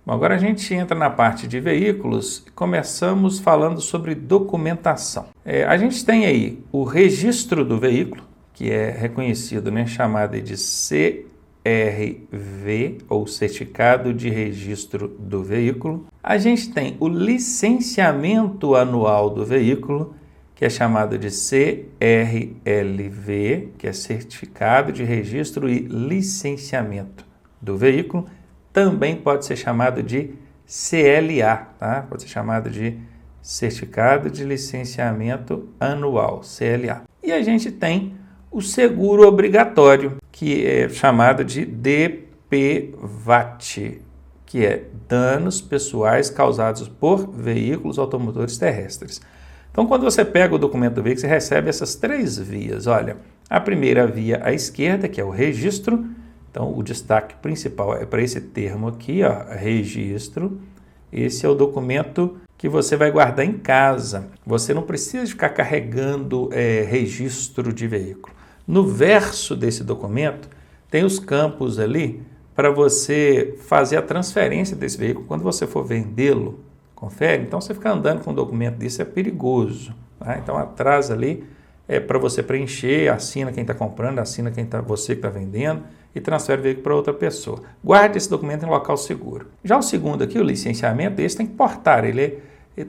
Bom, agora a gente entra na parte de veículos e começamos falando sobre documentação. A gente tem aí o registro do veículo, que é reconhecido, né, chamado de CRV, ou Certificado de Registro do Veículo. A gente tem o licenciamento anual do veículo, que é chamado de CRLV, que é Certificado de Registro e Licenciamento do Veículo. Também pode ser chamado de CLA, tá? Pode ser chamado de Certificado de Licenciamento Anual, CLA. E a gente tem o seguro obrigatório, que é chamado de DPVAT, que é Danos Pessoais Causados por Veículos Automotores Terrestres. Então, quando você pega o documento do veículo, você recebe essas 3 vias. Olha, a primeira via à esquerda, que é o registro. Então, o destaque principal é para esse termo aqui, ó, registro. Esse é o documento que você vai guardar em casa. Você não precisa ficar carregando registro de veículo. No verso desse documento, tem os campos ali para você fazer a transferência desse veículo quando você for vendê-lo. Confere? Então, você ficar andando com um documento desse é perigoso. Tá? Então, atrás ali é para você preencher, assina quem está comprando, assina você que está vendendo e transfere o veículo para outra pessoa. Guarde esse documento em local seguro. Já o segundo aqui, o licenciamento, esse tem que portar.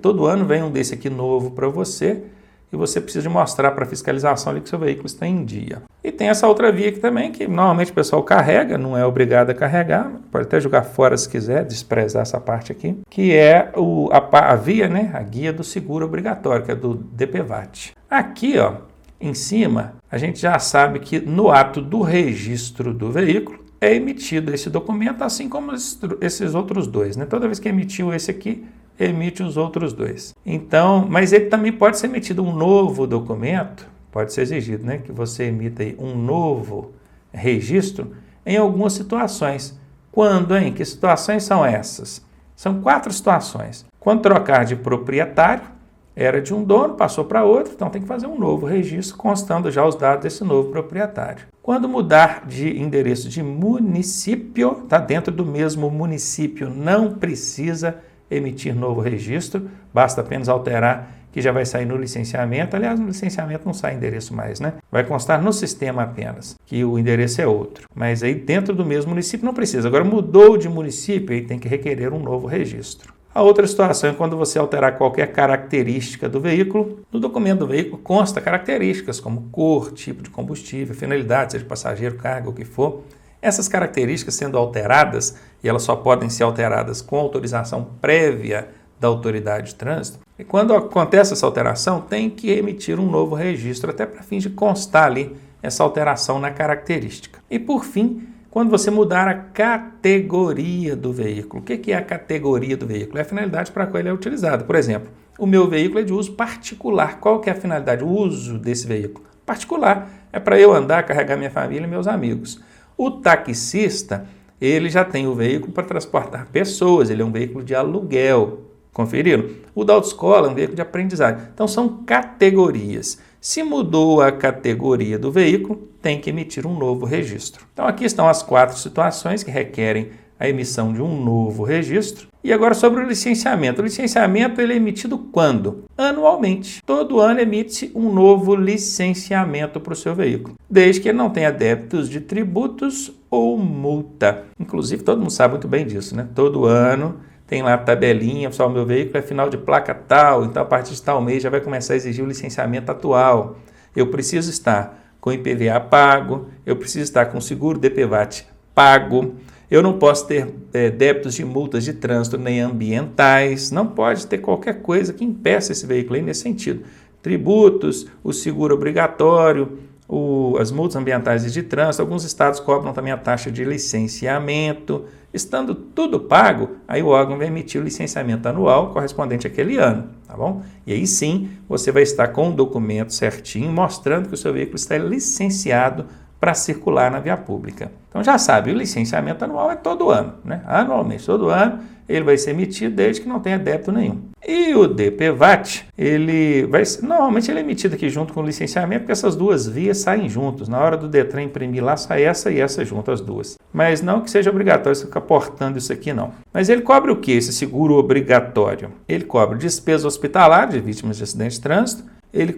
Todo ano vem um desse aqui novo para você e você precisa de mostrar para a fiscalização ali que seu veículo está em dia. E tem essa outra via aqui também, que normalmente o pessoal carrega, não é obrigado a carregar, pode até jogar fora se quiser, desprezar essa parte aqui, que é a via, né, a guia do seguro obrigatório, que é do DPVAT. Aqui, ó, em cima, a gente já sabe que no ato do registro do veículo é emitido esse documento, assim como esses outros dois, né? Toda vez que emitiu esse aqui, emite os outros 2. Então, mas ele também pode ser emitido um novo documento, pode ser exigido, né, que você emita aí um novo registro em algumas situações. Quando, hein? Que situações são essas? São 4 situações. Quando trocar de proprietário, era de um dono, passou para outro, então tem que fazer um novo registro constando já os dados desse novo proprietário. Quando mudar de endereço de município, tá dentro do mesmo município, não precisa emitir novo registro, basta apenas alterar que já vai sair no licenciamento. Aliás, no licenciamento não sai endereço mais, né? Vai constar no sistema apenas, que o endereço é outro. Mas aí dentro do mesmo município não precisa. Agora mudou de município, aí tem que requerer um novo registro. A outra situação é quando você alterar qualquer característica do veículo. No documento do veículo consta características como cor, tipo de combustível, finalidade, seja passageiro, carga, o que for. Essas características sendo alteradas, e elas só podem ser alteradas com autorização prévia da autoridade de trânsito, e quando acontece essa alteração, tem que emitir um novo registro, até para fim de constar ali essa alteração na característica. E por fim, quando você mudar a categoria do veículo. O que é a categoria do veículo? É a finalidade para a qual ele é utilizado. Por exemplo, o meu veículo é de uso particular. Qual que é a finalidade? O uso desse veículo? Particular. É para eu andar, carregar minha família e meus amigos. O taxista, ele já tem o veículo para transportar pessoas, ele é um veículo de aluguel. Conferiram? O da autoescola é um veículo de aprendizagem. Então, são categorias. Se mudou a categoria do veículo, tem que emitir um novo registro. Então, aqui estão as 4 situações que requerem a emissão de um novo registro. E agora sobre o licenciamento. O licenciamento ele é emitido quando? Anualmente. Todo ano emite um novo licenciamento para o seu veículo, desde que ele não tenha débitos de tributos ou multa. Inclusive, todo mundo sabe muito bem disso, né? Todo ano tem lá a tabelinha, pessoal, meu veículo é final de placa tal, então a partir de tal mês já vai começar a exigir o licenciamento atual. Eu preciso estar com IPVA pago, eu preciso estar com seguro DPVAT pago, eu não posso ter débitos de multas de trânsito nem ambientais, não pode ter qualquer coisa que impeça esse veículo aí nesse sentido. Tributos, o seguro obrigatório, as multas ambientais e de trânsito, alguns estados cobram também a taxa de licenciamento. Estando tudo pago, aí o órgão vai emitir o licenciamento anual correspondente àquele ano, tá bom? E aí sim, você vai estar com o documento certinho, mostrando que o seu veículo está licenciado para circular na via pública. Então já sabe, o licenciamento anual é todo ano, né? Anualmente, todo ano ele vai ser emitido desde que não tenha débito nenhum. E o DPVAT, normalmente ele é emitido aqui junto com o licenciamento, porque essas duas vias saem juntos. Na hora do Detran imprimir lá, sai essa e essa junto, as duas. Mas não que seja obrigatório você ficar portando isso aqui, não. Mas ele cobre o que, esse seguro obrigatório? Ele cobre despesa hospitalar de vítimas de acidente de trânsito, ele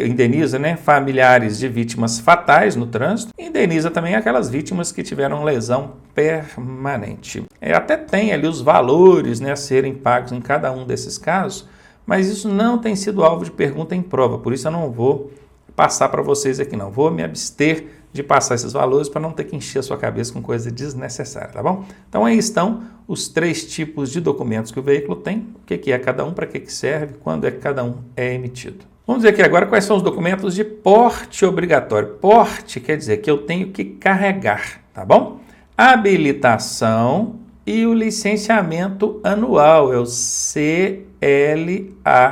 indeniza, né, familiares de vítimas fatais no trânsito, e indeniza também aquelas vítimas que tiveram lesão permanente. Até tem ali os valores, né, a serem pagos em cada um desses casos, mas isso não tem sido alvo de pergunta em prova, por isso eu não vou passar para vocês aqui não, vou me abster de passar esses valores para não ter que encher a sua cabeça com coisa desnecessária, tá bom? Então aí estão os 3 tipos de documentos que o veículo tem, o que é cada um, para que serve, quando é que cada um é emitido. Vamos ver aqui agora quais são os documentos de porte obrigatório. Porte quer dizer que eu tenho que carregar, tá bom? Habilitação e o licenciamento anual, é o CLA.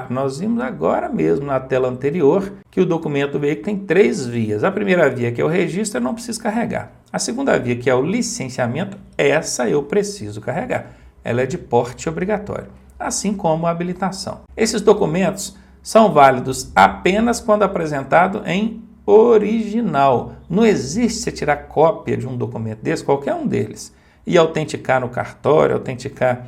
Nós vimos agora mesmo na tela anterior que o documento do veículo tem 3 vias. A primeira via, que é o registro, eu não preciso carregar. A segunda via, que é o licenciamento, essa eu preciso carregar. Ela é de porte obrigatório, assim como a habilitação. Esses documentos são válidos apenas quando apresentado em original. Não existe você tirar cópia de um documento desse, qualquer um deles, e autenticar no cartório, autenticar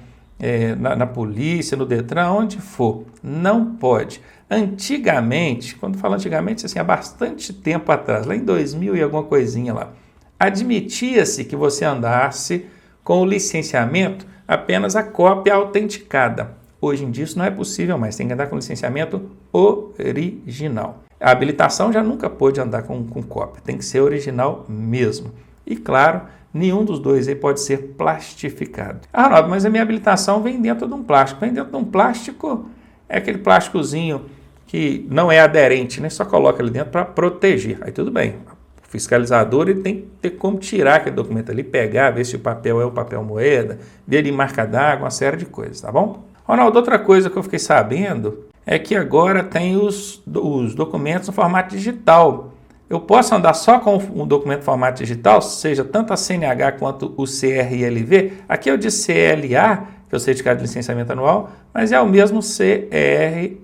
na polícia, no Detran, onde for. Não pode. Antigamente, quando falo antigamente, assim, há bastante tempo atrás, lá em 2000 e alguma coisinha lá, admitia-se que você andasse com o licenciamento apenas a cópia autenticada. Hoje em dia isso não é possível mais, tem que andar com licenciamento original. A habilitação já nunca pôde andar com cópia, tem que ser original mesmo. E claro, nenhum dos dois aí pode ser plastificado. Ah, Ronaldo, mas a minha habilitação vem dentro de um plástico. Vem dentro de um plástico, é aquele plásticozinho que não é aderente, né? Só coloca ali dentro para proteger. Aí tudo bem. O fiscalizador ele tem que ter como tirar aquele documento ali, pegar, ver se o papel é o papel moeda, ver ali marca d'água, uma série de coisas, tá bom? Ronaldo, outra coisa que eu fiquei sabendo é que agora tem os documentos no formato digital. Eu posso andar só com um documento em formato digital, seja tanto a CNH quanto o CRLV. Aqui eu disse CLA, que é o Certificado de Licenciamento Anual, mas é o mesmo CRLV.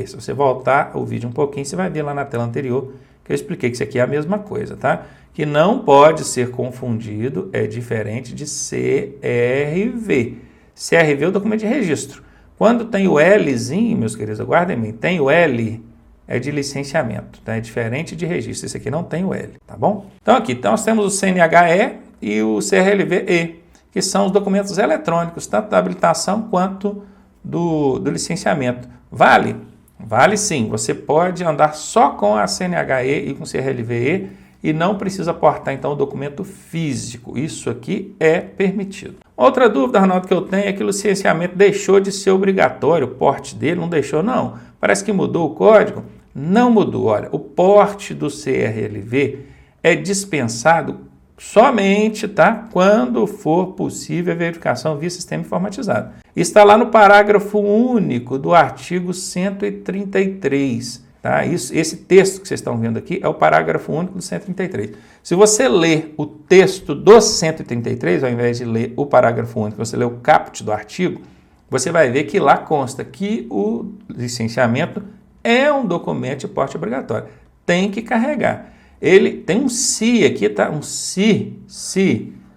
Se você voltar o vídeo um pouquinho, você vai ver lá na tela anterior que eu expliquei que isso aqui é a mesma coisa, tá? Que não pode ser confundido, é diferente de CRV. CRV é o documento de registro. Quando tem o Lzinho, meus queridos, aguardem bem, tem o L, é de licenciamento, tá? É diferente de registro. Esse aqui não tem o L, tá bom? Então aqui nós temos o CNH-E e o CRLV-E, que são os documentos eletrônicos, tanto da habilitação quanto do licenciamento. Vale? Vale sim. Você pode andar só com a CNH-E e com o CRLV-E e não precisa portar então o documento físico. Isso aqui é permitido. Outra dúvida, Ronaldo, que eu tenho é que o licenciamento deixou de ser obrigatório, o porte dele não deixou, não. Parece que mudou o código. Não mudou. Olha, o porte do CRLV é dispensado somente, tá, quando for possível a verificação via sistema informatizado. Está lá no parágrafo único do artigo 133. Tá? Esse texto que vocês estão vendo aqui é o parágrafo único do 133. Se você ler o texto do 133, ao invés de ler o parágrafo único, você lê o caput do artigo, você vai ver que lá consta que o licenciamento é um documento de porte obrigatório. Tem que carregar. Ele tem um se aqui, tá? Um se.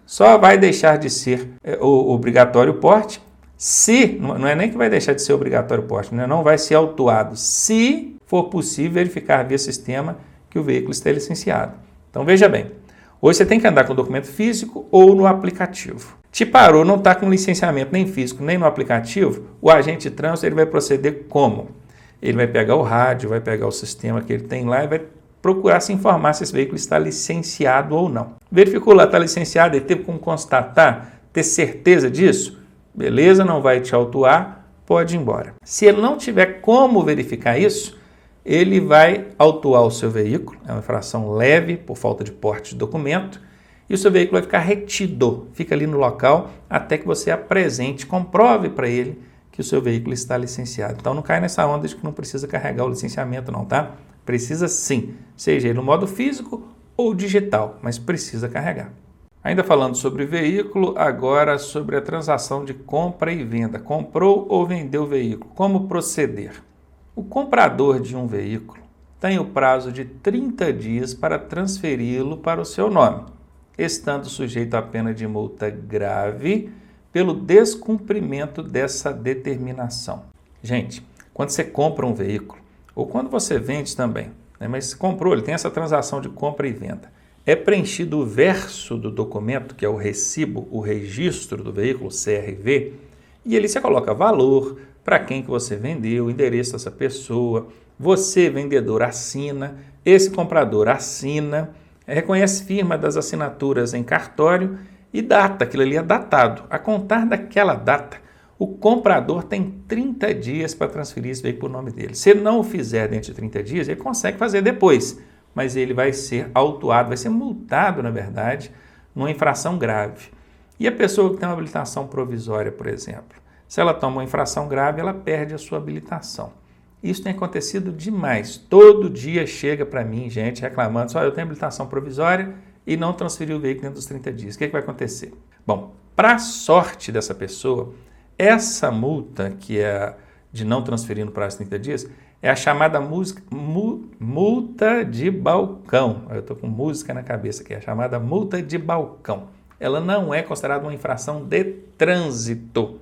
Só vai deixar de ser obrigatório o porte se, não é nem que vai deixar de ser obrigatório o porte, né? Não vai ser autuado se for possível verificar via sistema que o veículo está licenciado. Então veja bem, hoje você tem que andar com o documento físico ou no aplicativo. Te parou, não está com licenciamento nem físico nem no aplicativo, o agente de trânsito ele vai proceder como? Ele vai pegar o rádio, vai pegar o sistema que ele tem lá e vai procurar se informar se esse veículo está licenciado ou não. Verificou lá, está licenciado, ele teve como constatar, ter certeza disso? Beleza, não vai te autuar, pode ir embora. Se ele não tiver como verificar isso, ele vai autuar o seu veículo, é uma infração leve por falta de porte de documento, e o seu veículo vai ficar retido, fica ali no local até que você apresente, comprove para ele que o seu veículo está licenciado. Então não cai nessa onda de que não precisa carregar o licenciamento não, tá? Precisa sim, seja ele no modo físico ou digital, mas precisa carregar. Ainda falando sobre veículo, agora sobre a transação de compra e venda. Comprou ou vendeu o veículo? Como proceder? O comprador de um veículo tem o prazo de 30 dias para transferi-lo para o seu nome, estando sujeito à pena de multa grave pelo descumprimento dessa determinação. Gente, quando você compra um veículo, ou quando você vende também, né, mas comprou, ele tem essa transação de compra e venda, é preenchido o verso do documento, que é o recibo, o registro do veículo, CRV, e ali você coloca valor, para quem que você vendeu, o endereço dessa pessoa, você, vendedor, assina, esse comprador assina, reconhece firma das assinaturas em cartório e data, aquilo ali é datado. A contar daquela data, o comprador tem 30 dias para transferir esse veículo para o nome dele. Se ele não o fizer dentro de 30 dias, ele consegue fazer depois, mas ele vai ser autuado, vai ser multado, na verdade, numa infração grave. E a pessoa que tem uma habilitação provisória, por exemplo, se ela toma uma infração grave, ela perde a sua habilitação. Isso tem acontecido demais. Todo dia chega para mim gente reclamando, só eu tenho habilitação provisória e não transferi o veículo dentro dos 30 dias. O que vai acontecer? Bom, para a sorte dessa pessoa, essa multa, que é de não transferir no prazo de 30 dias, é a chamada multa de balcão. Eu estou com música na cabeça aqui, é a chamada multa de balcão. Ela não é considerada uma infração de trânsito.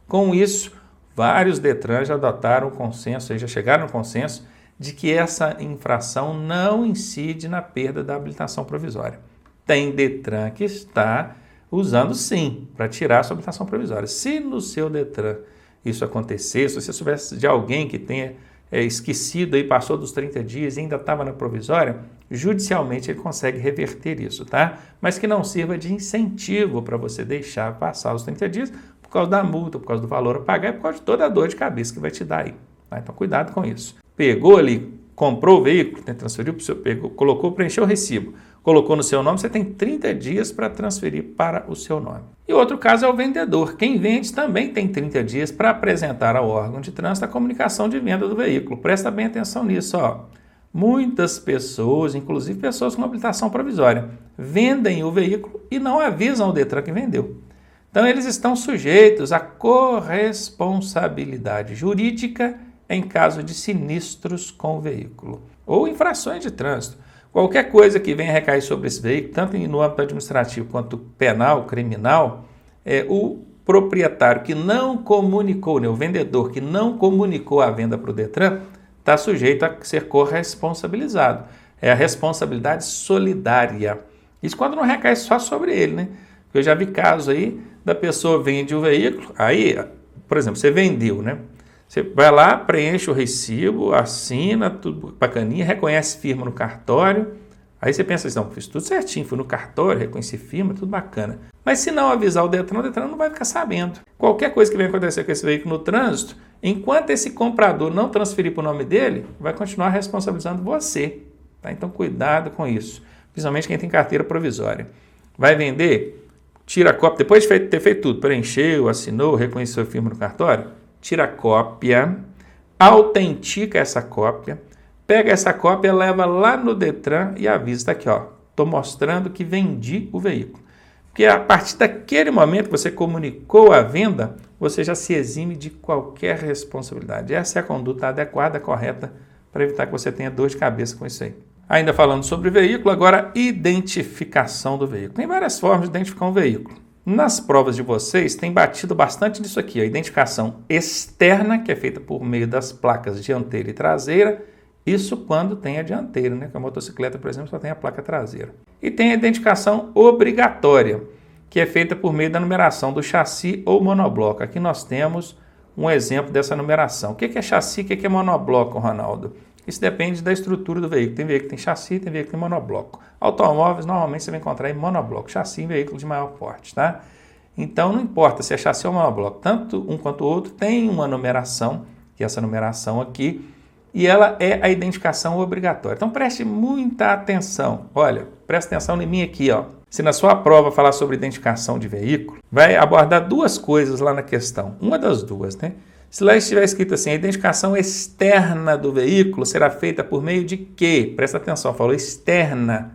Com isso, vários DETRAN já adotaram o consenso, já chegaram no consenso de que essa infração não incide na perda da habilitação provisória. Tem DETRAN que está usando sim, para tirar a sua habilitação provisória. Se no seu DETRAN isso acontecer, se você soubesse de alguém que tenha esquecido e passou dos 30 dias e ainda estava na provisória, judicialmente ele consegue reverter isso, tá? Mas que não sirva de incentivo para você deixar passar os 30 dias por causa da multa, por causa do valor a pagar e por causa de toda a dor de cabeça que vai te dar aí. Tá? Então cuidado com isso. Pegou ali, comprou o veículo, transferiu para o seu, pegou, colocou, preencheu o recibo, colocou no seu nome, você tem 30 dias para transferir para o seu nome. E outro caso é o vendedor. Quem vende também tem 30 dias para apresentar ao órgão de trânsito a comunicação de venda do veículo. Presta bem atenção nisso, ó. Muitas pessoas, inclusive pessoas com habilitação provisória, vendem o veículo e não avisam o DETRAN que vendeu. Então eles estão sujeitos à corresponsabilidade jurídica em caso de sinistros com o veículo ou infrações de trânsito. Qualquer coisa que venha recair sobre esse veículo, tanto no âmbito administrativo quanto penal, criminal, o proprietário que não comunicou, né, o vendedor que não comunicou a venda para o DETRAN, está sujeito a ser corresponsabilizado. É a responsabilidade solidária. Isso quando não recai só sobre ele, né? Eu já vi casos aí da pessoa vende o veículo, aí, por exemplo, você vendeu, né? Você vai lá, preenche o recibo, assina, tudo bacaninha, reconhece firma no cartório. Aí você pensa assim, não, fiz tudo certinho, fui no cartório, reconheci firma, tudo bacana. Mas se não avisar o DETRAN não vai ficar sabendo. Qualquer coisa que venha acontecer com esse veículo no trânsito, enquanto esse comprador não transferir para o nome dele, vai continuar responsabilizando você. Tá? Então cuidado com isso, principalmente quem tem carteira provisória. Vai vender? Tira a cópia, depois de ter feito tudo, preencheu, assinou, reconheceu firma no cartório, tira a cópia, autentica essa cópia, pega essa cópia, leva lá no DETRAN e avisa, tá aqui, ó, estou mostrando que vendi o veículo. Porque a partir daquele momento que você comunicou a venda, você já se exime de qualquer responsabilidade. Essa é a conduta adequada, correta, para evitar que você tenha dor de cabeça com isso aí. Ainda falando sobre veículo, agora identificação do veículo. Tem várias formas de identificar um veículo. Nas provas de vocês, tem batido bastante nisso aqui, a identificação externa, que é feita por meio das placas dianteira e traseira, isso quando tem a dianteira, né? Que a motocicleta, por exemplo, só tem a placa traseira. E tem a identificação obrigatória, que é feita por meio da numeração do chassi ou monobloco. Aqui nós temos um exemplo dessa numeração. O que é chassi e o que é monobloco, Ronaldo? Isso depende da estrutura do veículo. Tem veículo que tem chassi, tem veículo que tem monobloco. Automóveis, normalmente você vai encontrar em monobloco. Chassi em veículo de maior porte, tá? Então, não importa se é chassi ou monobloco. Tanto um quanto o outro tem uma numeração, que é essa numeração aqui, e ela é a identificação obrigatória. Então, preste muita atenção. Olha, presta atenção em mim aqui, ó. Se na sua prova falar sobre identificação de veículo, vai abordar duas coisas lá na questão. Uma das duas, né? Se lá estiver escrito assim, a identificação externa do veículo será feita por meio de quê? Presta atenção, falou externa,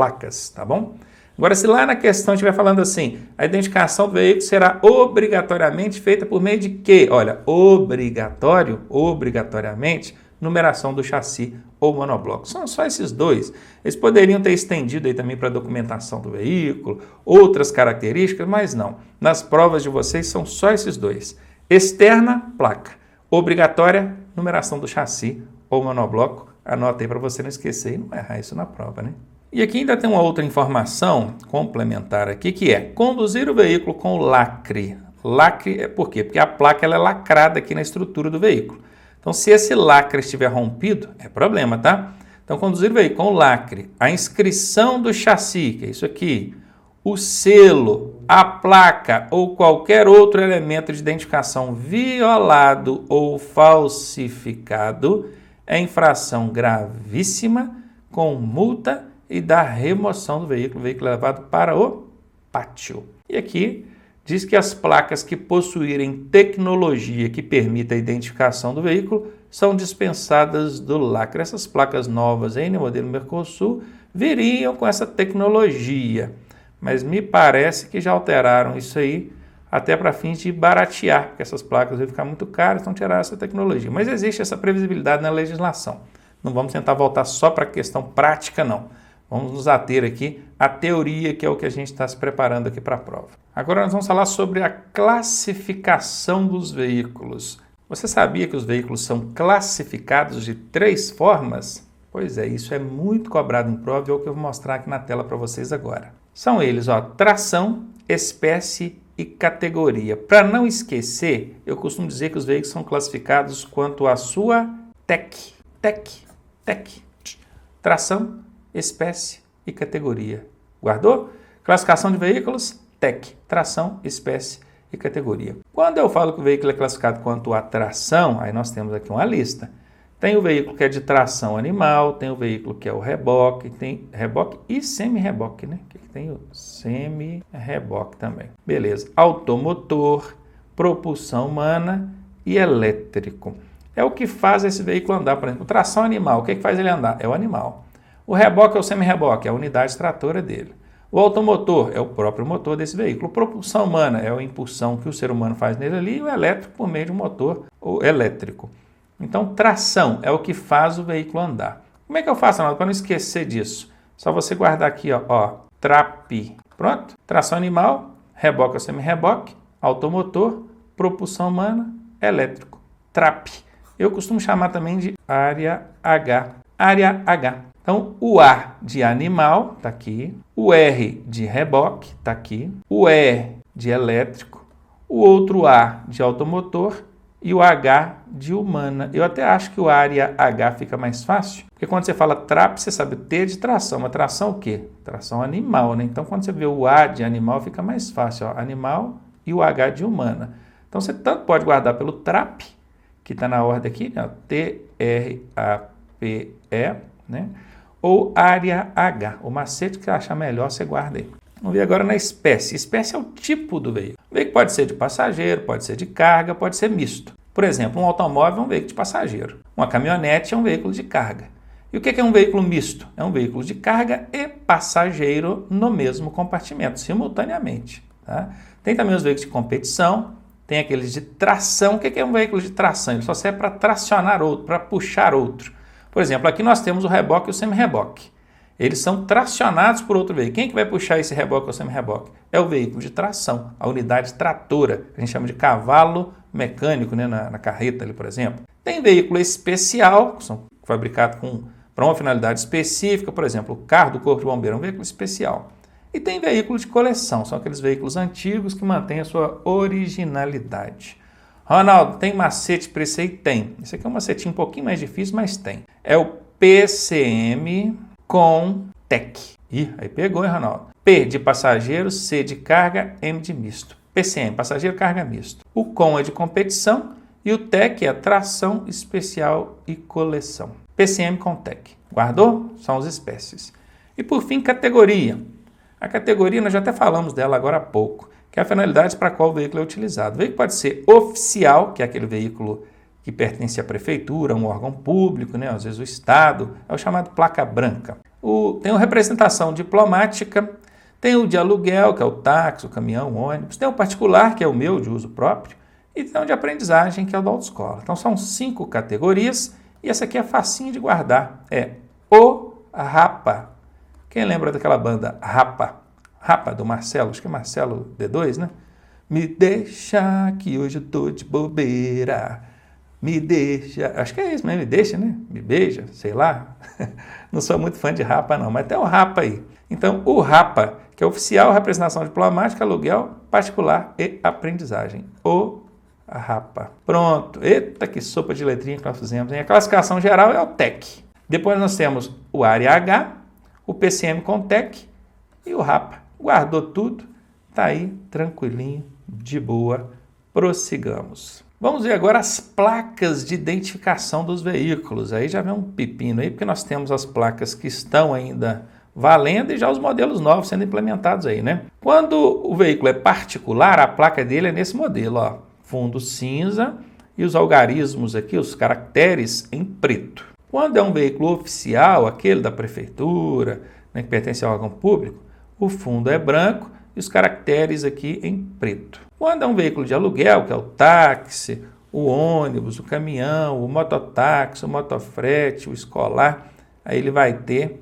placas, tá bom? Agora, se lá na questão estiver falando assim, a identificação do veículo será obrigatoriamente feita por meio de quê? Olha, obrigatoriamente, numeração do chassi ou monobloco. São só esses dois. Eles poderiam ter estendido aí também para a documentação do veículo, outras características, mas não. Nas provas de vocês são só esses dois. Externa, placa. Obrigatória, numeração do chassi ou monobloco. Anota aí para você não esquecer e não errar isso na prova, né? E aqui ainda tem uma outra informação complementar aqui, que é conduzir o veículo com lacre. Lacre é por quê? Porque a placa ela é lacrada aqui na estrutura do veículo. Então, se esse lacre estiver rompido, é problema, tá? Então, conduzir o veículo com lacre, a inscrição do chassi, que é isso aqui, o selo, a placa ou qualquer outro elemento de identificação violado ou falsificado é infração gravíssima com multa e da remoção do veículo. O veículo é levado para o pátio. E aqui diz que as placas que possuírem tecnologia que permita a identificação do veículo são dispensadas do lacre. Essas placas novas aí no modelo Mercosul viriam com essa tecnologia, mas me parece que já alteraram isso aí até para fins de baratear, porque essas placas vão ficar muito caras, então tiraram essa tecnologia. Mas existe essa previsibilidade na legislação. Não vamos tentar voltar só para a questão prática, não. Vamos nos ater aqui à teoria, que é o que a gente está se preparando aqui para a prova. Agora nós vamos falar sobre a classificação dos veículos. Você sabia que os veículos são classificados de 3 formas? Pois é, isso é muito cobrado em prova e é o que eu vou mostrar aqui na tela para vocês agora. São eles, ó, tração, espécie e categoria. Para não esquecer, eu costumo dizer que os veículos são classificados quanto à sua TEC. Tração, espécie e categoria. Guardou? Classificação de veículos, TEC, tração, espécie e categoria. Quando eu falo que o veículo é classificado quanto a tração, aí nós temos aqui uma lista. Tem o veículo que é de tração animal, tem o veículo que é o reboque, tem reboque e semi-reboque, né? Que tem o semi-reboque também. Beleza. Automotor, propulsão humana e elétrico. É o que faz esse veículo andar, por exemplo. Tração animal, o que faz ele andar? É o animal. O reboque é o semi-reboque, é a unidade tratora dele. O automotor é o próprio motor desse veículo. Propulsão humana é a impulsão que o ser humano faz nele ali, e o elétrico por meio de um motor elétrico. Então, tração é o que faz o veículo andar. Como é que eu faço, para não esquecer disso? Só você guardar aqui, ó, TRAP. Pronto? Tração animal, reboque ou semi-reboque, automotor, propulsão humana, elétrico. TRAP. Eu costumo chamar também de área H. Área H. Então, o A de animal está aqui, o R de reboque está aqui, o E de elétrico, o outro A de automotor e o H de humana. Eu até acho que o área H fica mais fácil, porque quando você fala TRAP, você sabe o T de tração, mas tração o quê? Tração animal, né? Então, quando você vê o A de animal, fica mais fácil, ó, animal e o H de humana. Então, você tanto pode guardar pelo TRAP, que está na ordem aqui, né? TRAPE, né? Ou área H. O macete que você achar melhor, você guarda aí. Vamos ver agora na espécie. Espécie é o tipo do veículo. O veículo pode ser de passageiro, pode ser de carga, pode ser misto. Por exemplo, um automóvel é um veículo de passageiro. Uma caminhonete é um veículo de carga. E o que é um veículo misto? É um veículo de carga e passageiro no mesmo compartimento, simultaneamente. Tá? Tem também os veículos de competição, tem aqueles de tração. O que é um veículo de tração? Ele só serve para tracionar outro, para puxar outro. Por exemplo, aqui nós temos o reboque e o semi-reboque. Eles são tracionados por outro veículo. Quem que vai puxar esse reboque ou semi-reboque? É o veículo de tração, a unidade tratora, que a gente chama de cavalo mecânico, né, na carreta ali, por exemplo. Tem veículo especial, que são fabricados para uma finalidade específica, por exemplo, o carro do Corpo de Bombeiro é um veículo especial. E tem veículo de coleção, são aqueles veículos antigos que mantêm a sua originalidade. Ronaldo, tem macete para isso aí? Tem. Esse aqui é um macetinho um pouquinho mais difícil, mas tem. É o PCM com TEC. Ih, aí pegou, hein, Ronaldo? P de passageiro, C de carga, M de misto. PCM, passageiro, carga, misto. O COM é de competição e o TEC é tração, especial e coleção. PCM com TEC. Guardou? São as espécies. E por fim, categoria. A categoria, nós já até falamos dela agora há pouco, que é a finalidade para a qual o veículo é utilizado. O veículo pode ser oficial, que é aquele veículo que pertence à prefeitura, a um órgão público, né? Às vezes o Estado, é o chamado placa branca. Tem uma representação diplomática, tem o de aluguel, que é o táxi, o caminhão, o ônibus, tem o particular, que é o meu, de uso próprio, e tem o de aprendizagem, que é o da autoescola. Então são 5 categorias, e essa aqui é facinho de guardar. É o Rapa. Quem lembra daquela banda Rapa? Rapa, do Marcelo, acho que é Marcelo D2, né? Me deixa que hoje eu tô de bobeira. Me deixa, acho que é isso mesmo, me deixa, né? Me beija, sei lá. Não sou muito fã de Rapa não, mas tem o Rapa aí. Então, o Rapa, que é oficial, representação diplomática, aluguel, particular e aprendizagem. O Rapa. Pronto. Eita, que sopa de letrinha que nós fizemos, hein? A classificação geral é o TEC. Depois nós temos o área H, o PCM com TEC e o Rapa. Guardou tudo, tá aí, tranquilinho, de boa. Prossigamos. Vamos ver agora as placas de identificação dos veículos. Aí já vem um pepino aí, porque nós temos as placas que estão ainda valendo e já os modelos novos sendo implementados aí, né? Quando o veículo é particular, a placa dele é nesse modelo, ó, fundo cinza e os algarismos aqui, os caracteres em preto. Quando é um veículo oficial, aquele da prefeitura, né, que pertence ao órgão público, o fundo é branco e os caracteres aqui em preto. Quando é um veículo de aluguel, que é o táxi, o ônibus, o caminhão, o mototáxi, o motofrete, o escolar, aí ele vai ter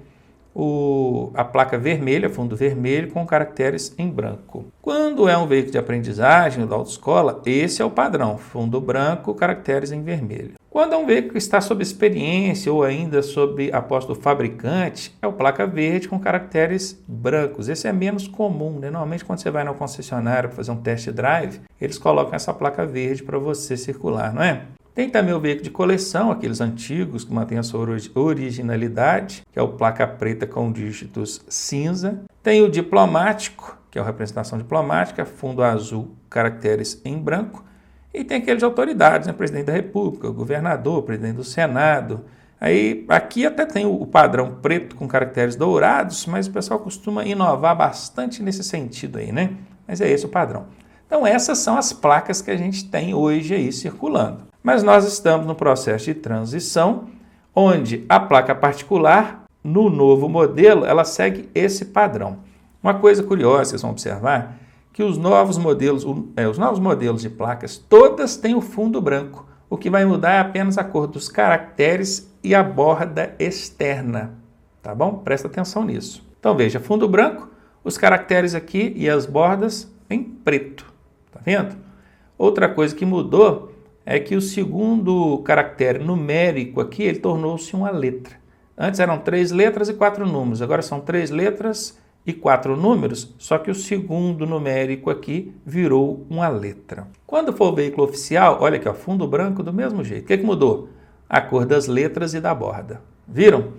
a placa vermelha, fundo vermelho, com caracteres em branco. Quando é um veículo de aprendizagem da autoescola, esse é o padrão, fundo branco, caracteres em vermelho. Quando é um veículo que está sob experiência ou ainda sob a posse do fabricante, é o placa verde com caracteres brancos. Esse é menos comum, né? Normalmente quando você vai na concessionária para fazer um test drive, eles colocam essa placa verde para você circular, não é? Tem também o veículo de coleção, aqueles antigos que mantêm a sua originalidade, que é o placa preta com dígitos cinza. Tem o diplomático, que é a representação diplomática, fundo azul, caracteres em branco. E tem aquele de autoridades, né? Presidente da República, governador, presidente do Senado. Aí, aqui até tem o padrão preto com caracteres dourados, mas o pessoal costuma inovar bastante nesse sentido aí, né? Mas é esse o padrão. Então, essas são as placas que a gente tem hoje aí circulando. Mas nós estamos no processo de transição, onde a placa particular, no novo modelo, ela segue esse padrão. Uma coisa curiosa, vocês vão observar, que os novos modelos de placas, todas têm o fundo branco. O que vai mudar é apenas a cor dos caracteres e a borda externa, tá bom? Presta atenção nisso. Então veja, fundo branco, os caracteres aqui e as bordas em preto, tá vendo? Outra coisa que mudou é que o segundo caractere numérico aqui, ele tornou-se uma letra. Antes eram 3 letras e 4 números, agora são 3 letras e 4 números, só que o segundo numérico aqui virou uma letra. Quando for o veículo oficial, olha aqui, ó, fundo branco do mesmo jeito. O que mudou? A cor das letras e da borda. Viram?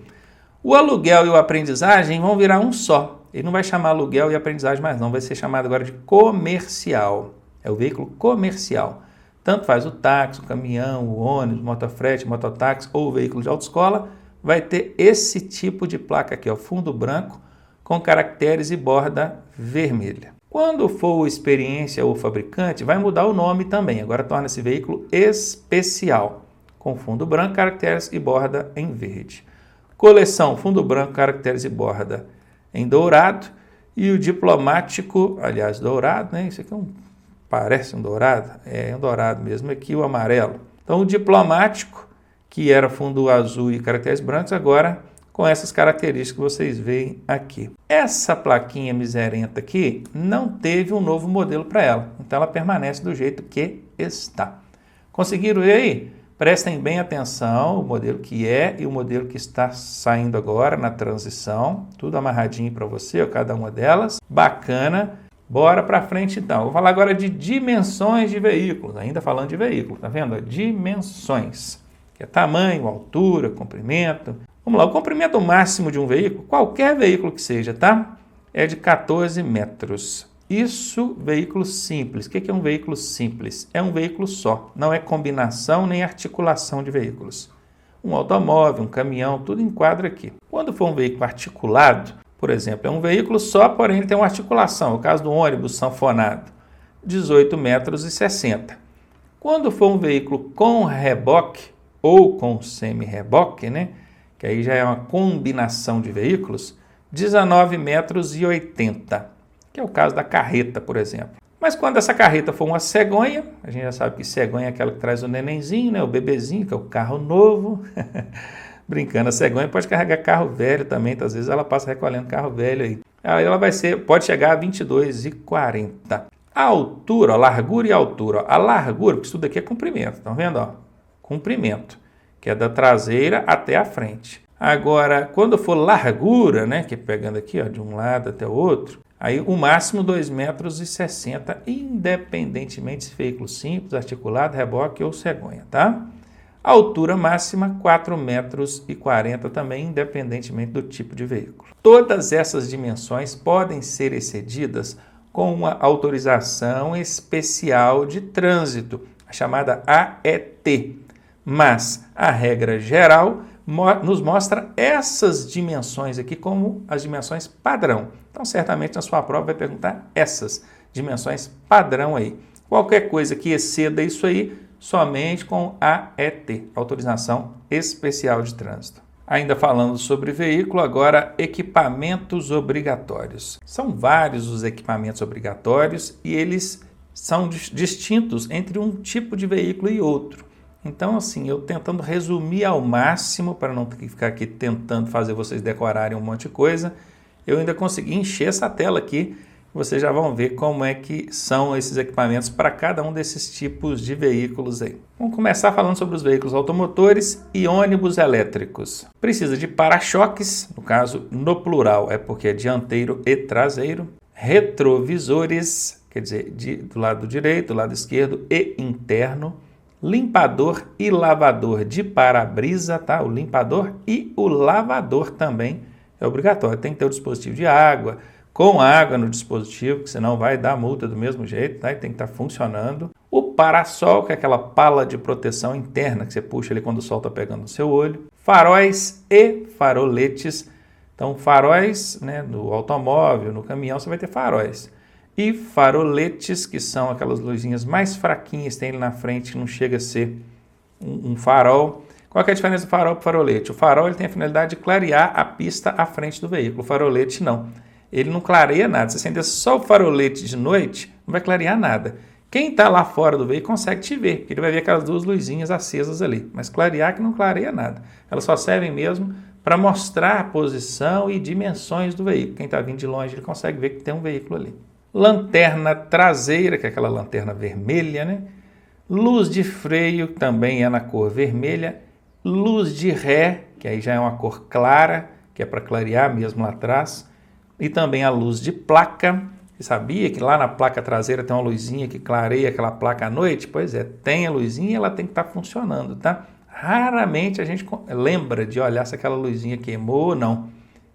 O aluguel e o aprendizagem vão virar um só. Ele não vai chamar aluguel e aprendizagem mais não, vai ser chamado agora de comercial. É o veículo comercial. Tanto faz o táxi, o caminhão, o ônibus, o motofrete, o mototáxi ou o veículo de autoescola, vai ter esse tipo de placa aqui, ó, fundo branco, com caracteres e borda vermelha. Quando for experiência ou fabricante, vai mudar o nome também. Agora torna esse veículo especial, com fundo branco, caracteres e borda em verde. Coleção, fundo branco, caracteres e borda em dourado. E o diplomático, aliás, dourado, né? Isso aqui parece um dourado, é um dourado mesmo, aqui o amarelo. Então o diplomático, que era fundo azul e caracteres brancos, agora com essas características que vocês veem aqui. Essa plaquinha miserenta aqui não teve um novo modelo para ela, então ela permanece do jeito que está. Conseguiram ver aí? Prestem bem atenção, o modelo que é e o modelo que está saindo agora na transição, tudo amarradinho para você, cada uma delas, bacana. Bora para frente então. Vou falar agora de dimensões de veículos, ainda falando de veículo, tá vendo? Dimensões, que é tamanho, altura, comprimento. Vamos lá, o comprimento máximo de um veículo, qualquer veículo que seja, tá? É de 14 metros. Isso, veículo simples. O que é um veículo simples? É um veículo só, não é combinação nem articulação de veículos. Um automóvel, um caminhão, tudo enquadra aqui. Quando for um veículo articulado, por exemplo, é um veículo só, porém ele tem uma articulação. No caso do ônibus sanfonado, 18 metros e 60. Quando for um veículo com reboque ou com semi-reboque, né, que aí já é uma combinação de veículos, 19,80 metros, que é o caso da carreta, por exemplo. Mas quando essa carreta for uma cegonha, a gente já sabe que cegonha é aquela que traz o nenenzinho, né, o bebezinho, que é o carro novo. Brincando, a cegonha pode carregar carro velho também, às vezes ela passa recolhendo carro velho aí. Aí ela pode chegar a 22,40. A altura, a largura e a altura. A largura, porque isso daqui é comprimento, estão vendo? Ó? Comprimento, que é da traseira até a frente. Agora, quando for largura, né, que é pegando aqui ó, de um lado até o outro, aí o máximo 2,60 metros, independentemente se veículo simples, articulado, reboque ou cegonha, tá? A altura máxima 4,40 metros também, independentemente do tipo de veículo. Todas essas dimensões podem ser excedidas com uma autorização especial de trânsito, a chamada AET. Mas a regra geral nos mostra essas dimensões aqui como as dimensões padrão. Então, certamente na sua prova vai perguntar essas dimensões padrão aí. Qualquer coisa que exceda isso aí, somente com AET, autorização especial de trânsito. Ainda falando sobre veículo, agora equipamentos obrigatórios. São vários os equipamentos obrigatórios e eles são distintos entre um tipo de veículo e outro. Então, assim, eu tentando resumir ao máximo, para não ficar aqui tentando fazer vocês decorarem um monte de coisa, eu ainda consegui encher essa tela aqui. Vocês já vão ver como é que são esses equipamentos para cada um desses tipos de veículos aí. Vamos começar falando sobre os veículos automotores e ônibus elétricos. Precisa de para-choques, no caso, no plural, é porque é dianteiro e traseiro. Retrovisores, quer dizer, do lado direito, do lado esquerdo e interno. Limpador e lavador de para-brisa, tá? O limpador e o lavador também é obrigatório. Tem que ter o dispositivo de água, com água no dispositivo, que senão vai dar multa do mesmo jeito, tá? E tem que estar funcionando. O parasol, que é aquela pala de proteção interna que você puxa ali quando o sol está pegando no seu olho. Faróis e faroletes. Então, faróis, né, no automóvel, no caminhão, você vai ter faróis. E faroletes, que são aquelas luzinhas mais fraquinhas, tem ali na frente, que não chega a ser um farol. Qual que é a diferença do farol para o farolete? O farol ele tem a finalidade de clarear a pista à frente do veículo, o farolete não. Ele não clareia nada. Se você acender só o farolete de noite, não vai clarear nada. Quem está lá fora do veículo consegue te ver, porque ele vai ver aquelas duas luzinhas acesas ali. Mas clarear que não clareia nada. Elas só servem mesmo para mostrar a posição e dimensões do veículo. Quem está vindo de longe, ele consegue ver que tem um veículo ali. Lanterna traseira, que é aquela lanterna vermelha, né? Luz de freio, que também é na cor vermelha. Luz de ré, que aí já é uma cor clara, que é para clarear mesmo lá atrás. E também a luz de placa. Você sabia que lá na placa traseira tem uma luzinha que clareia aquela placa à noite? Pois é, tem a luzinha e ela tem que estar funcionando, tá? Raramente a gente lembra de olhar se aquela luzinha queimou ou não.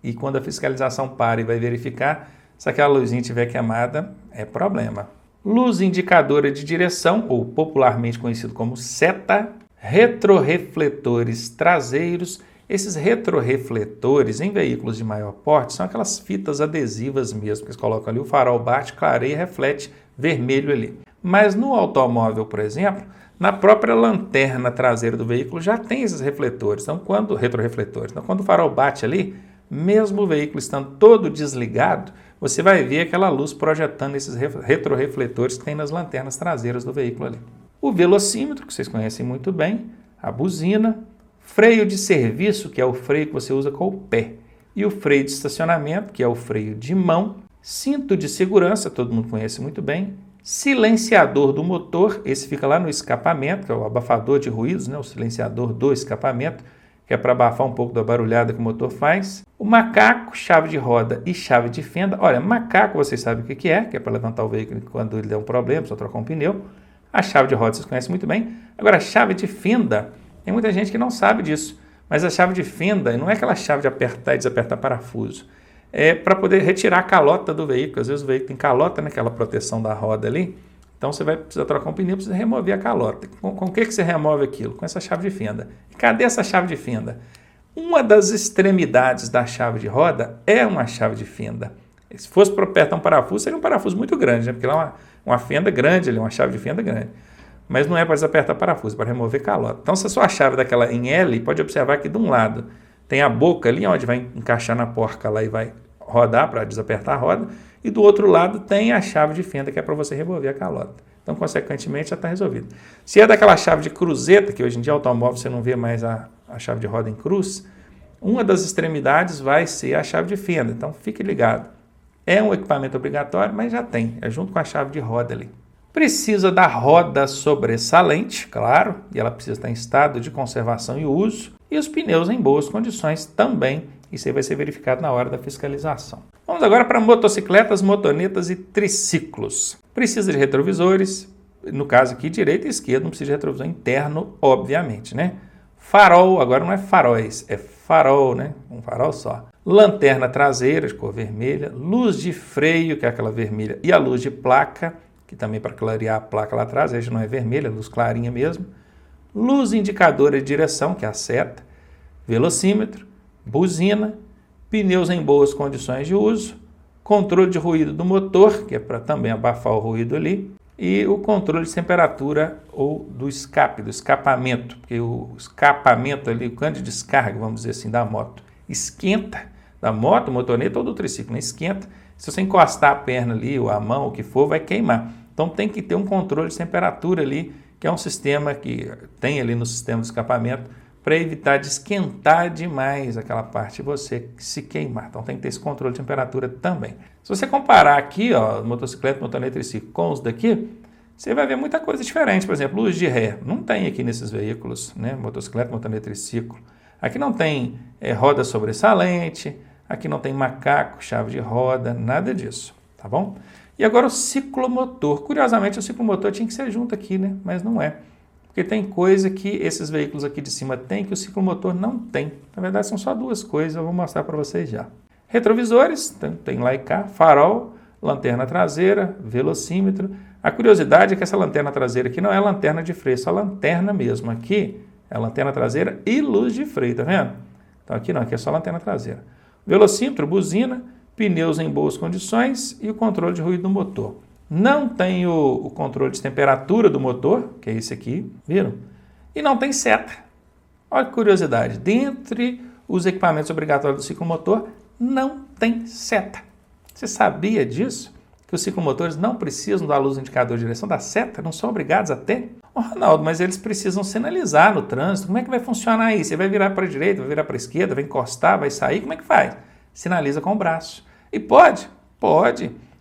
E quando a fiscalização para e vai verificar, se aquela luzinha estiver queimada, é problema. Luz indicadora de direção, ou popularmente conhecido como seta. Retrorefletores traseiros. Esses retrorefletores em veículos de maior porte são aquelas fitas adesivas mesmo, que eles colocam ali, o farol bate, clareia e reflete vermelho ali. Mas no automóvel, por exemplo, na própria lanterna traseira do veículo já tem esses refletores, retrorefletores. Então, quando o farol bate ali, mesmo o veículo estando todo desligado, você vai ver aquela luz projetando esses retrorefletores que tem nas lanternas traseiras do veículo ali. O velocímetro, que vocês conhecem muito bem, a buzina, freio de serviço, que é o freio que você usa com o pé, e o freio de estacionamento, que é o freio de mão, cinto de segurança, todo mundo conhece muito bem, silenciador do motor, esse fica lá no escapamento, que é o abafador de ruídos, né? O silenciador do escapamento, que é para abafar um pouco da barulhada que o motor faz. O macaco, chave de roda e chave de fenda. Olha, macaco vocês sabem o que é para levantar o veículo quando ele der um problema, só trocar um pneu. A chave de roda vocês conhecem muito bem. Agora, a chave de fenda, tem muita gente que não sabe disso, mas a chave de fenda não é aquela chave de apertar e desapertar parafuso. É para poder retirar a calota do veículo. Às vezes o veículo tem calota naquela proteção da roda ali, então você vai precisar trocar um pneu, precisa remover a calota. Com o que você remove aquilo? Com essa chave de fenda. E cadê essa chave de fenda? Uma das extremidades da chave de roda é uma chave de fenda. Se fosse para apertar um parafuso, seria um parafuso muito grande, né? Porque lá é uma fenda grande ali, uma chave de fenda grande. Mas não é para desapertar parafuso, é para remover calota. Então, se a sua chave daquela em L, pode observar que de um lado tem a boca ali, onde vai encaixar na porca lá e vai rodar para desapertar a roda, e do outro lado tem a chave de fenda, que é para você remover a calota. Então, consequentemente, já está resolvido. Se é daquela chave de cruzeta, que hoje em dia automóvel você não vê mais a chave de roda em cruz, uma das extremidades vai ser a chave de fenda. Então, fique ligado. É um equipamento obrigatório, mas já tem. É junto com a chave de roda ali. Precisa da roda sobressalente, claro, e ela precisa estar em estado de conservação e uso. E os pneus em boas condições também. Isso aí vai ser verificado na hora da fiscalização. Vamos agora para motocicletas, motonetas e triciclos. Precisa de retrovisores, no caso aqui direita e esquerda, não precisa de retrovisor interno, obviamente, né? Farol, agora não é faróis, é farol, né? Um farol só. Lanterna traseira de cor vermelha, luz de freio, que é aquela vermelha, e a luz de placa, que também para clarear a placa lá atrás, aí já não é vermelha, é luz clarinha mesmo. Luz indicadora de direção, que é a seta, velocímetro, buzina, pneus em boas condições de uso, controle de ruído do motor, que é para também abafar o ruído ali, e o controle de temperatura ou do escape, do escapamento, porque o escapamento ali, o cano de descarga, vamos dizer assim, da moto, esquenta, da moto, motoneta ou do triciclo, né? Esquenta. Se você encostar a perna ali, ou a mão, o que for, vai queimar. Então tem que ter um controle de temperatura ali, que é um sistema que tem ali no sistema de escapamento, para evitar de esquentar demais aquela parte e você se queimar. Então tem que ter esse controle de temperatura também. Se você comparar aqui, ó, motocicleta, motoneta e triciclo com os daqui, você vai ver muita coisa diferente. Por exemplo, luz de ré. Não tem aqui nesses veículos, né? Motocicleta, motoneta e triciclo. Aqui não tem roda sobressalente, aqui não tem macaco, chave de roda, nada disso, tá bom? E agora o ciclomotor. Curiosamente, o ciclomotor tinha que ser junto aqui, né? Mas não é. Porque tem coisa que esses veículos aqui de cima têm que o ciclomotor não tem. Na verdade, são só duas coisas, eu vou mostrar para vocês já. Retrovisores, tem lá e cá, farol, lanterna traseira, velocímetro. A curiosidade é que essa lanterna traseira aqui não é lanterna de freio, é só lanterna mesmo. Aqui é lanterna traseira e luz de freio, tá vendo? Então aqui não, aqui é só lanterna traseira. Velocímetro, buzina, pneus em boas condições e o controle de ruído do motor. Não tem o controle de temperatura do motor, que é esse aqui, viram? E não tem seta. Olha que curiosidade, dentre os equipamentos obrigatórios do ciclomotor, não tem seta. Você sabia disso? Que os ciclomotores não precisam da luz indicador de direção, da seta, não são obrigados a ter? Oh, Ronaldo, mas eles precisam sinalizar no trânsito. Como é que vai funcionar isso? Você vai virar para a direita, vai virar para a esquerda, vai encostar, vai sair, como é que faz? Sinaliza com o braço. E pode.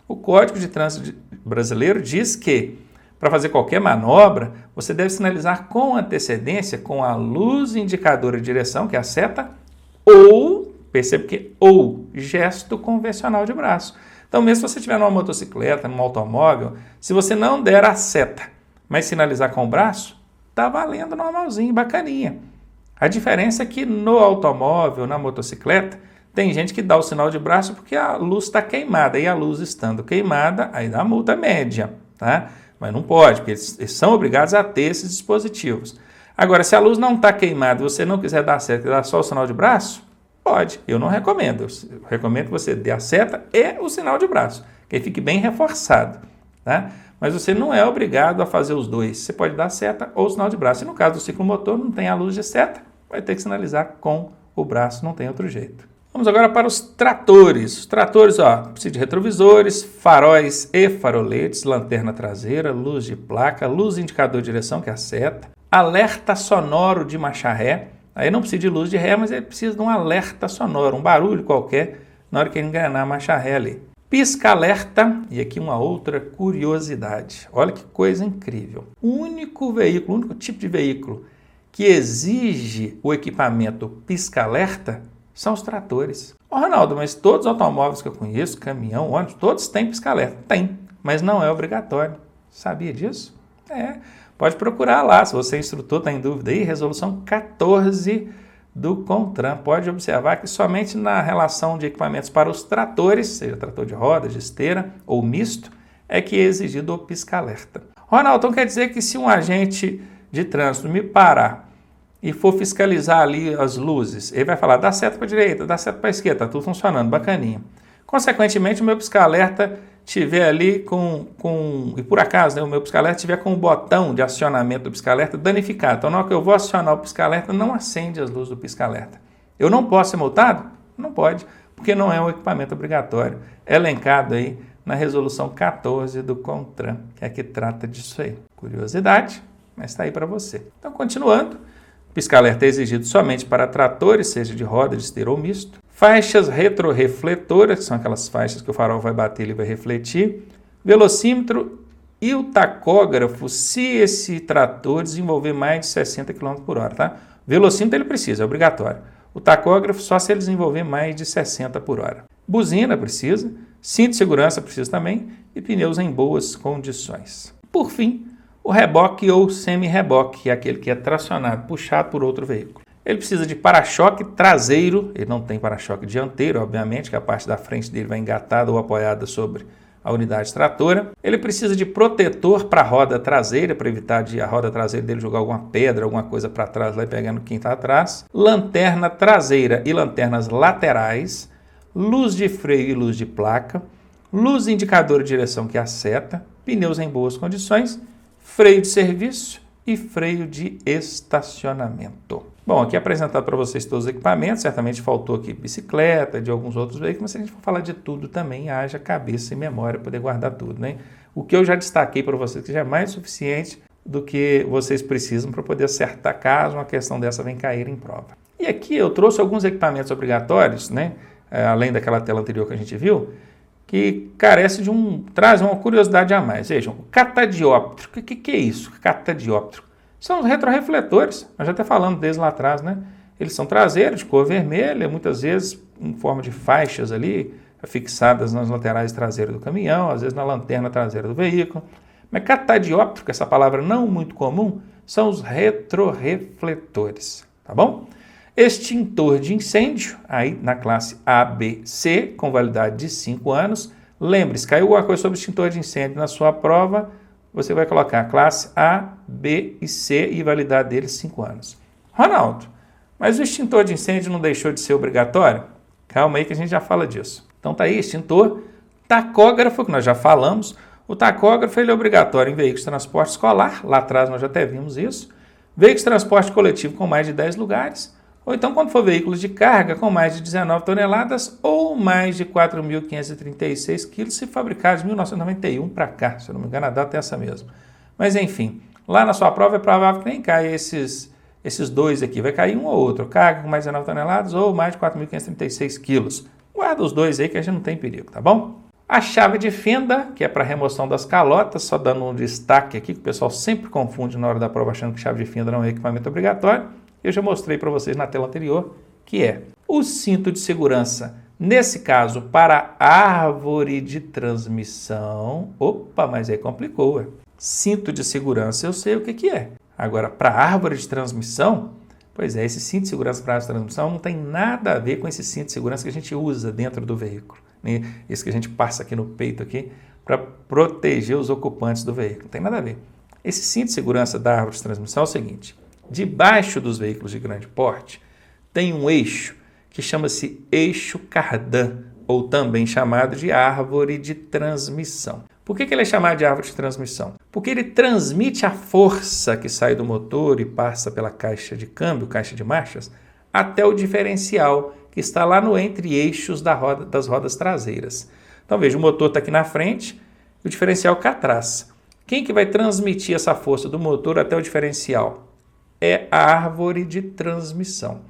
O Código de Trânsito brasileiro diz que, para fazer qualquer manobra, você deve sinalizar com antecedência com a luz indicadora de direção, que é a seta, ou, perceba que ou, gesto convencional de braço. Então, mesmo se você estiver numa motocicleta, num automóvel, se você não der a seta, mas sinalizar com o braço, tá valendo normalzinho, bacaninha. A diferença é que no automóvel, na motocicleta, tem gente que dá o sinal de braço porque a luz está queimada, e a luz estando queimada, aí dá multa média, tá? Mas não pode, porque eles são obrigados a ter esses dispositivos. Agora, se a luz não está queimada e você não quiser dar seta e dar só o sinal de braço, pode. Eu não recomendo. Eu recomendo que você dê a seta e o sinal de braço, que aí fique bem reforçado, tá? Mas você não é obrigado a fazer os dois. Você pode dar a seta ou o sinal de braço. E no caso do ciclomotor, não tem a luz de seta, vai ter que sinalizar com o braço, não tem outro jeito. Vamos agora para os tratores. Os tratores, ó, precisa de retrovisores, faróis e faroletes, lanterna traseira, luz de placa, luz indicador de direção, que é a seta, alerta sonoro de marcha ré. Aí não precisa de luz de ré, mas ele precisa de um alerta sonoro, um barulho qualquer, na hora que ele engrenar a marcha ré ali. Pisca-alerta, e aqui uma outra curiosidade. Olha que coisa incrível. O único veículo, o único tipo de veículo que exige o equipamento pisca-alerta são os tratores. Ô, Ronaldo, mas todos os automóveis que eu conheço, caminhão, ônibus, todos têm pisca-alerta. Tem, mas não é obrigatório. Sabia disso? Pode procurar lá, se você é instrutor, está em dúvida aí, resolução 14 do CONTRAN. Pode observar que somente na relação de equipamentos para os tratores, seja trator de roda, de esteira ou misto, é que é exigido o pisca-alerta. Ronaldo, então quer dizer que se um agente de trânsito me parar e for fiscalizar ali as luzes, ele vai falar, dá seta para a direita, dá seta para a esquerda, está tudo funcionando, bacaninha. Consequentemente, o meu pisca-alerta tiver ali e por acaso, né, o meu pisca-alerta tiver com o botão de acionamento do pisca-alerta danificado. Então, na hora que eu vou acionar o pisca-alerta, não acende as luzes do pisca-alerta. Eu não posso ser multado? Não pode, porque não é um equipamento obrigatório. É elencado aí na resolução 14 do CONTRAN, que é que trata disso aí. Curiosidade, mas está aí para você. Então, continuando, pisca-alerta é exigido somente para tratores, seja de roda, de esteira ou misto. Faixas retrorefletoras, que são aquelas faixas que o farol vai bater e vai refletir. Velocímetro e o tacógrafo, se esse trator desenvolver mais de 60 km por hora, tá? Velocímetro ele precisa, é obrigatório. O tacógrafo só se ele desenvolver mais de 60 por hora. Buzina precisa, cinto de segurança precisa também e pneus em boas condições. Por fim, o reboque ou semi-reboque, que é aquele que é tracionado, puxado por outro veículo. Ele precisa de para-choque traseiro, ele não tem para-choque dianteiro, obviamente, que a parte da frente dele vai engatada ou apoiada sobre a unidade tratora. Ele precisa de protetor para a roda traseira, para evitar de a roda traseira dele jogar alguma pedra, alguma coisa para trás lá e pegando quem está atrás. Lanterna traseira e lanternas laterais, luz de freio e luz de placa, luz indicadora de direção que é a seta, pneus em boas condições, freio de serviço e freio de estacionamento. Bom, aqui apresentado para vocês todos os equipamentos, certamente faltou aqui bicicleta, de alguns outros veículos, mas se a gente for falar de tudo também, haja cabeça e memória para poder guardar tudo, né? O que eu já destaquei para vocês que já é mais suficiente do que vocês precisam para poder acertar caso uma questão dessa venha cair em prova. E aqui eu trouxe alguns equipamentos obrigatórios, né? Além daquela tela anterior que a gente viu, que carece traz uma curiosidade a mais. Vejam, o catadióptero. O que é isso, catadióptero? São os retrorefletores, nós já até falamos deles lá atrás, né? Eles são traseiros, de cor vermelha, muitas vezes em forma de faixas ali, fixadas nas laterais traseiras do caminhão, às vezes na lanterna traseira do veículo. Mas catadióptero, que essa palavra não muito comum, são os retrorefletores, tá bom? Extintor de incêndio, aí na classe A, B, C, com validade de 5 anos. Lembre-se, caiu alguma coisa sobre extintor de incêndio na sua prova, você vai colocar classe A, B e C e validade deles 5 anos. Ronaldo, mas o extintor de incêndio não deixou de ser obrigatório? Calma aí que a gente já fala disso. Então tá aí, extintor, tacógrafo, que nós já falamos. O tacógrafo ele é obrigatório em veículos de transporte escolar, lá atrás nós já até vimos isso. Veículos de transporte coletivo com mais de 10 lugares, ou então quando for veículos de carga com mais de 19 toneladas ou mais de 4.536 quilos, se fabricados de 1991 para cá, se eu não me engano a data é essa mesmo. Mas enfim, lá na sua prova é provável que nem caia esses dois aqui, vai cair um ou outro, carga com mais de 19 toneladas ou mais de 4.536 quilos. Guarda os dois aí que a gente não tem perigo, tá bom? A chave de fenda, que é para remoção das calotas, só dando um destaque aqui, que o pessoal sempre confunde na hora da prova achando que chave de fenda não é equipamento obrigatório. Eu já mostrei para vocês na tela anterior, que é o cinto de segurança, nesse caso, para árvore de transmissão. Opa, mas aí complicou, ué. Cinto de segurança eu sei o que é. Agora, para árvore de transmissão, pois é, esse cinto de segurança para árvore de transmissão não tem nada a ver com esse cinto de segurança que a gente usa dentro do veículo. Né? Esse que a gente passa aqui no peito aqui para proteger os ocupantes do veículo. Não tem nada a ver. Esse cinto de segurança da árvore de transmissão é o seguinte: debaixo dos veículos de grande porte tem um eixo que chama-se eixo cardan, ou também chamado de árvore de transmissão. Por que ele é chamado de árvore de transmissão? Porque ele transmite a força que sai do motor e passa pela caixa de câmbio, caixa de marchas, até o diferencial que está lá no entre-eixos das rodas traseiras. Então veja, o motor está aqui na frente e o diferencial cá atrás. Quem que vai transmitir essa força do motor até o diferencial? É a árvore de transmissão.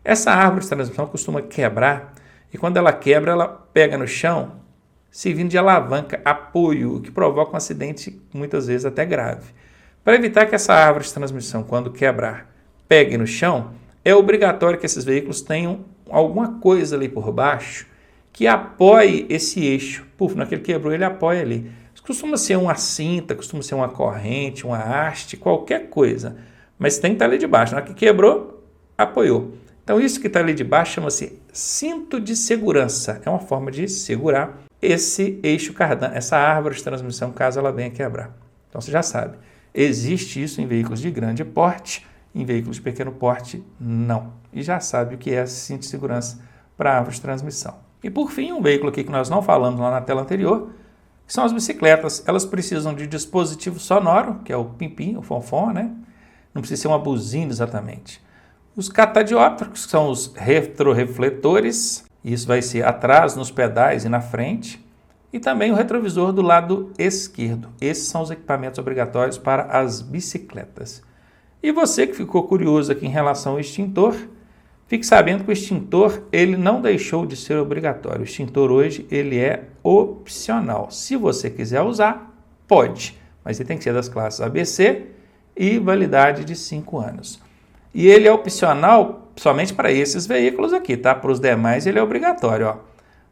Essa árvore de transmissão costuma quebrar e quando ela quebra, ela pega no chão, servindo de alavanca, apoio, o que provoca um acidente muitas vezes até grave. Para evitar que essa árvore de transmissão, quando quebrar, pegue no chão, é obrigatório que esses veículos tenham alguma coisa ali por baixo que apoie esse eixo. Puf, naquele quebrou, ele apoia ali. Isso costuma ser uma cinta, costuma ser uma corrente, uma haste, qualquer coisa. Mas tem que estar ali de baixo. Na hora que quebrou, apoiou. Então isso que está ali de baixo chama-se cinto de segurança. É uma forma de segurar esse eixo cardan, essa árvore de transmissão, caso ela venha quebrar. Então você já sabe, existe isso em veículos de grande porte, em veículos de pequeno porte, não. E já sabe o que é esse cinto de segurança para árvore de transmissão. E por fim, um veículo aqui que nós não falamos lá na tela anterior, que são as bicicletas. Elas precisam de dispositivo sonoro, que é o pim-pim, o fonfon, né? Não precisa ser uma buzina exatamente. Os catadióptricos, que são os retrorefletores, isso vai ser atrás nos pedais e na frente, e também o retrovisor do lado esquerdo. Esses são os equipamentos obrigatórios para as bicicletas. E você que ficou curioso aqui em relação ao extintor, fique sabendo que o extintor ele não deixou de ser obrigatório. O extintor hoje ele é opcional. Se você quiser usar, pode, mas ele tem que ser das classes ABC e validade de 5 anos. E ele é opcional somente para esses veículos aqui, tá? Para os demais ele é obrigatório, ó.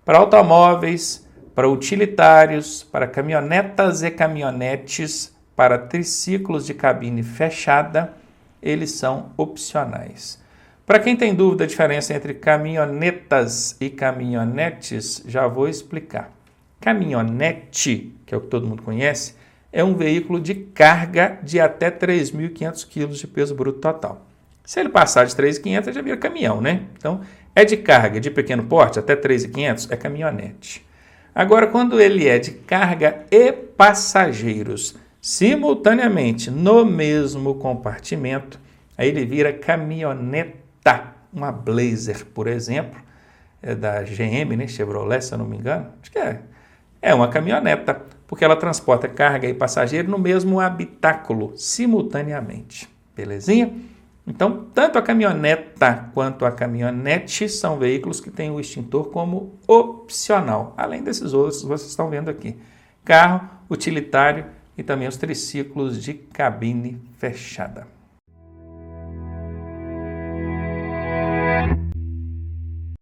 Para automóveis, para utilitários, para caminhonetas e caminhonetes, para triciclos de cabine fechada, eles são opcionais. Para quem tem dúvida da diferença entre caminhonetas e caminhonetes, já vou explicar. Caminhonete, que é o que todo mundo conhece, é um veículo de carga de até 3.500 kg de peso bruto total. Se ele passar de 3.500, ele já vira caminhão, né? Então, é de carga de pequeno porte, até 3.500, é caminhonete. Agora, quando ele é de carga e passageiros simultaneamente no mesmo compartimento, aí ele vira caminhoneta. Uma Blazer, por exemplo, é da GM, né? Chevrolet, se eu não me engano, acho que é uma caminhoneta, porque ela transporta carga e passageiro no mesmo habitáculo simultaneamente. Belezinha? Então, tanto a caminhoneta quanto a caminhonete são veículos que têm o extintor como opcional, além desses outros que vocês estão vendo aqui. Carro, utilitário e também os triciclos de cabine fechada.